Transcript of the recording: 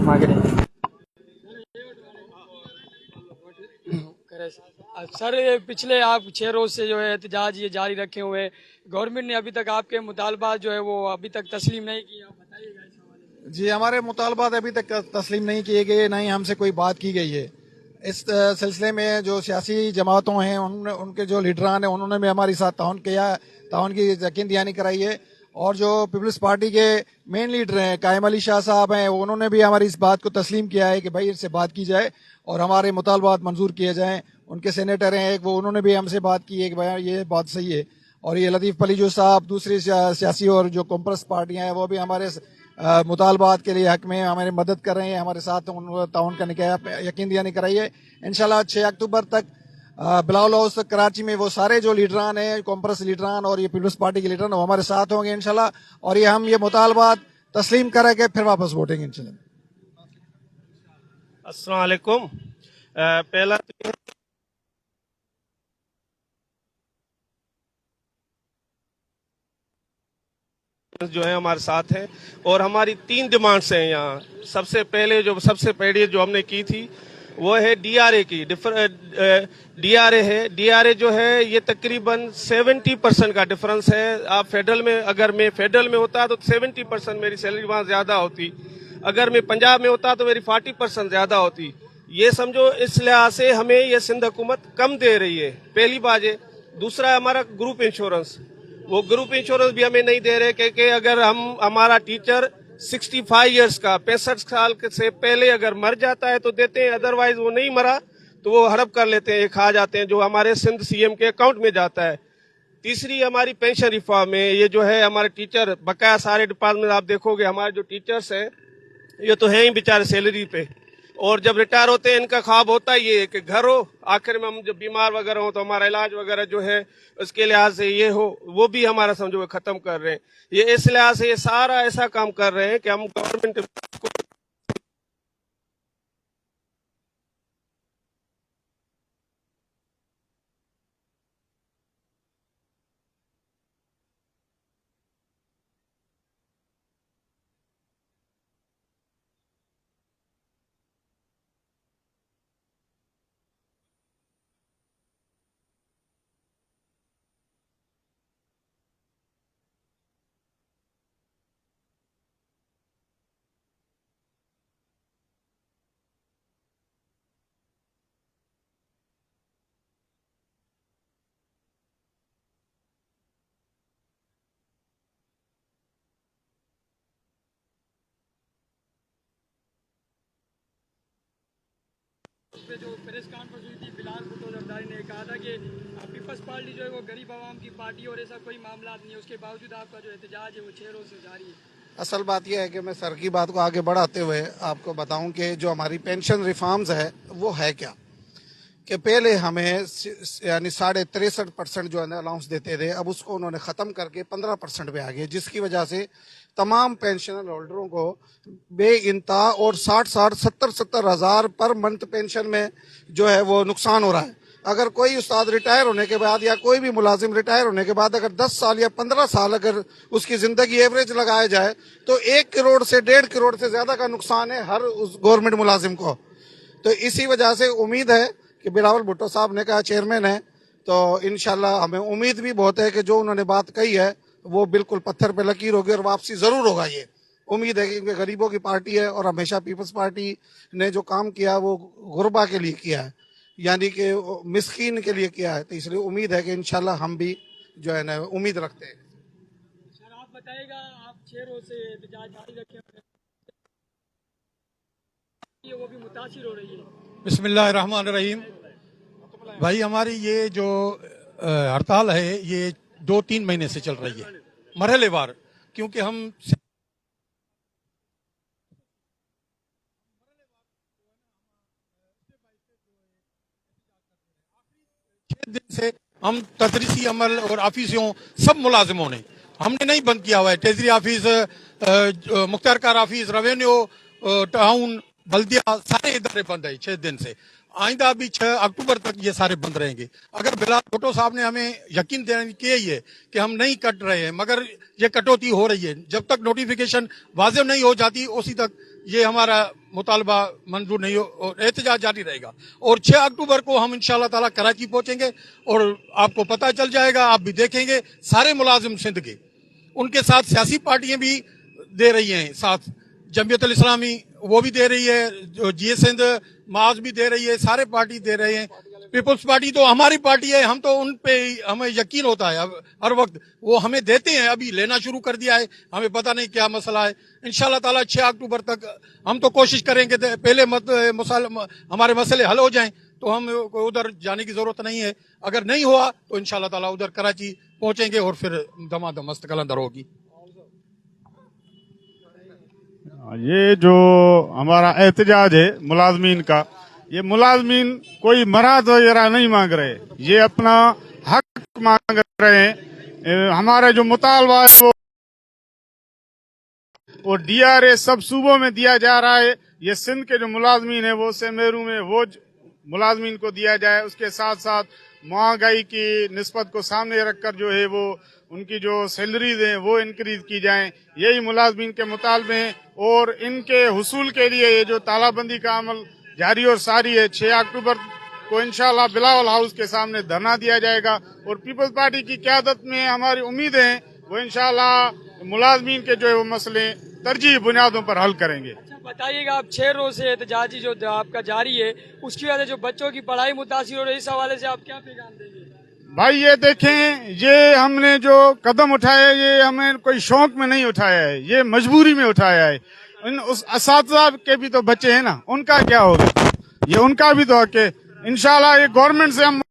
मांगे नहीं। सर ये पिछले आप 6 रोज से जो है एहतजाज ये जारी रखे हुए हैं। गवर्नमेंट ने अभी तक आपके मुतालबात जो है वो अभी तक तस्लीम नहीं की। आप बताइएगा इस हवाले से। जी, हमारे मुतालबात अभी तक तस्लीम नहीं किए गए, नहीं हमसे कोई बात की गई है। इस सिलसिले में जो सियासी जमातों हैं उनके जो लीडरान हैं उन्होंने भी हमारे साथ ताउन की यकीन दहानी कराई है। और जो पीपल्स पार्टी के मेन लीडर हैं कायम अली शाह साहब हैं, उन्होंने भी हमारी इस बात को तस्लीम किया है कि भाई इससे बात की जाए और हमारे मुतालबात मंजूर किए जाएं। उनके सेनेटर हैं एक, वो उन्होंने भी हमसे बात की है कि भाई ये बात सही है। और ये लतीफ़ पलीजू साहब, दूसरी सियासी और जो कॉम्प्रेस पार्टियां हैं वो भी हमारे मुतालबात के लिए हक में हमारी मदद कर रहे हैं, हमारे साथ ताउन करने का यकीन दहानी कराई है। इंशाल्लाह 6 अक्टूबर तक बिलावल हाउस कराची में वो सारे जो लीडरान हैं, कॉम्प्रेस लीडरान और ये पीपल्स पार्टी के लीडरान, वो हमारे साथ होंगे इंशाल्लाह। और ये हम ये मुतालबात तस्लीम करेंगे, फिर वापस वोटेंगे इंशाल्लाह। अस्सलाम वालेकुम। पहला जो है हमारे साथ हैं और हमारी 3 डिमांड्स हैं यहाँ। सबसे पहले जो हमने की थी वो है डीआरए की। डीआरए है, डीआरए जो है ये तकरीबन 70% का डिफरेंस है। आप फेडरल में, अगर मैं फेडरल में होता तो 70% मेरी सैलरी वहाँ ज्यादा होती, अगर मैं पंजाब में होता तो मेरी 40% ज्यादा होती। ये समझो इस लिहाज से हमें ये सिंध हुकूमत कम दे रही है, पहली बात है। दूसरा है हमारा ग्रुप इंश्योरेंस, वो ग्रुप इंश्योरेंस भी हमें नहीं दे रहे क्योंकि अगर हमारा टीचर 65 इयर्स का 65 साल से पहले अगर मर जाता है तो देते हैं, अदरवाइज वो नहीं मरा तो वो हड़प कर लेते हैं, खा जाते हैं, जो हमारे सिंध सीएम के अकाउंट में जाता है। तीसरी हमारी पेंशन रिफॉर्म है। ये जो है हमारे टीचर बकाया सारे डिपार्टमेंट आप देखोगे हमारे जो टीचर्स हैं ये तो है ही बेचारे सैलरी पे, और जब रिटायर होते हैं इनका ख्वाब होता ही है कि घर हो, आखिर में हम जब बीमार वगैरह हो तो हमारा इलाज वगैरह जो है उसके लिहाज से ये हो, वो भी हमारा समझो वो खत्म कर रहे हैं। ये इस लिहाज से ये सारा ऐसा काम कर रहे हैं कि हम गवर्नमेंट को पे जो प्रेस कॉन्फ्रेंस हुई थी, बिलाल भुट्टो जरदारी ने कहा था कि पीपल्स पार्टी जो है वो गरीब आवाम की पार्टी और ऐसा कोई मामला नहीं है, उसके बावजूद आपका जो एहतजाज है वो 6 रोज से जारी है। असल बात यह है कि मैं सर की बात को आगे बढ़ाते हुए आपको बताऊं कि जो हमारी पेंशन रिफॉर्म्स है वो है क्या, कि पहले हमें यानी 63.5% जो है ना अलाउंस देते थे, अब उसको उन्होंने ख़त्म करके 15% पे आ गए, जिसकी वजह से तमाम पेंशन होल्डरों को बेइंता और 60-70 हज़ार पर मंथ पेंशन में जो है वो नुकसान हो रहा है। अगर कोई उस्ताद रिटायर होने के बाद या कोई भी मुलाजिम रिटायर होने के बाद अगर 10 साल या 15 साल अगर उसकी ज़िंदगी एवरेज लगाया जाए तो 1 करोड़ से 1.5 करोड़ से ज़्यादा का नुकसान है हर उस गवर्नमेंट मुलाजिम को। तो इसी वजह से उम्मीद है कि बिलावल भुट्टो साहब ने कहा चेयरमैन है, तो इंशाल्लाह हमें उम्मीद भी बहुत है कि जो उन्होंने बात कही है वो बिल्कुल पत्थर पे लकीर होगी और वापसी जरूर होगा। ये उम्मीद है कि गरीबों की पार्टी है और हमेशा पीपल्स पार्टी ने जो काम किया वो गुरबा के लिए किया है, यानी कि मिस्कीन के लिए किया है। तो इसलिए उम्मीद है कि इंशाल्लाह हम भी जो है ना उम्मीद रखते हैं। सर आप बताइएगा, आप 6 रोज से एहतजाज जारी रखे हुए हैं, वो भी मुतासिर हो रही है। बिस्मिल्लाहिर्रहमानिर्रहीम। भाई हमारी ये जो हड़ताल है ये 2-3 महीने से चल रही है मरहलेवार, क्योंकि हम 6 दिन से हम तदरीसी अमल और ऑफिसियों सब मुलाजिमों ने, हमने नहीं बंद किया हुआ है। ट्रेजरी ऑफिस, मुख्तार कार ऑफिस, रेवेन्यू, टाउन, बल्दिया, सारे इदारे बंद है 6 दिन से। आइंदा भी 6 अक्टूबर तक ये सारे बंद रहेंगे। अगर बिलाल भुट्टो साहब ने हमें यकीन देने किया ही है कि हम नहीं कट रहे हैं, मगर ये कटौती हो रही है। जब तक नोटिफिकेशन वाज़ेह नहीं हो जाती उसी तक ये हमारा मुतालबा मंजूर नहीं हो और एहतजाज जारी रहेगा। और 6 अक्टूबर को हम इंशाल्लाह ताला कराची पहुंचेंगे और आपको पता चल जाएगा, आप भी देखेंगे, सारे मुलाजिम सिंध के, उनके साथ सियासी पार्टियां भी दे रही हैं, साथ जमीयत अल इस्लामी वो भी दे रही है, जो जी सिंध माज भी दे रही है, सारे पार्टी दे रहे हैं। पीपल्स पार्टी तो हमारी पार्टी है, हम तो उन पे हमें यकीन होता है, अब हर वक्त वो हमें देते हैं, अभी लेना शुरू कर दिया है, हमें पता नहीं क्या मसला है। इंशाल्लाह ताला 6 अक्टूबर तक हम तो कोशिश करेंगे, पहले हमारे मसले हल हो जाएं तो हम उधर जाने की जरूरत नहीं है। अगर नहीं हुआ तो इंशाल्लाह ताला उधर कराची पहुंचेंगे और फिर दमादम मस्तकलंदर होगी। ये जो हमारा एहतजाज है मुलाजमीन का, ये मुलाजमीन कोई मराद वगैरह नहीं मांग रहे, ये अपना हक मांग रहे हैं। हमारा जो मुतालबा है वो डीआरए सब सूबों में दिया जा रहा है। ये सिंध के जो मुलाजमीन है वो सेमेरू में वो मुलाजमीन को दिया जाए, उसके साथ साथ महंगाई की निस्बत को सामने रखकर जो है वो उनकी जो सैलरीज हैं वो इंक्रीज की जाएं। यही मुलाजमीन के मुतालबे हैं और इनके हुसूल के लिए ये जो तालाबंदी का अमल जारी और सारी है, 6 अक्टूबर को इंशाल्लाह बिलावल हाउस के सामने धरना दिया जाएगा और पीपल्स पार्टी की क़यादत में हमारी उम्मीद है वो इंशाल्लाह मुलाजमीन के जो है वो मसले तरजीह बुनियादों पर हल करेंगे। अच्छा बताइएगा, आप 6 रोज से एहतजाजी जो आपका जारी है, उसकी वजह से जो बच्चों की पढ़ाई मुतासिर हो रही है, इस हवाले से आप क्या पैगाम देंगे? भाई ये देखें, ये हमने जो कदम उठाया ये हमें कोई शौक में नहीं उठाया है, ये मजबूरी में उठाया है। उस असातिज़ा के भी तो बच्चे हैं ना, उनका क्या होगा, ये उनका भी तो हक है। इंशाल्लाह ये गवर्नमेंट से हम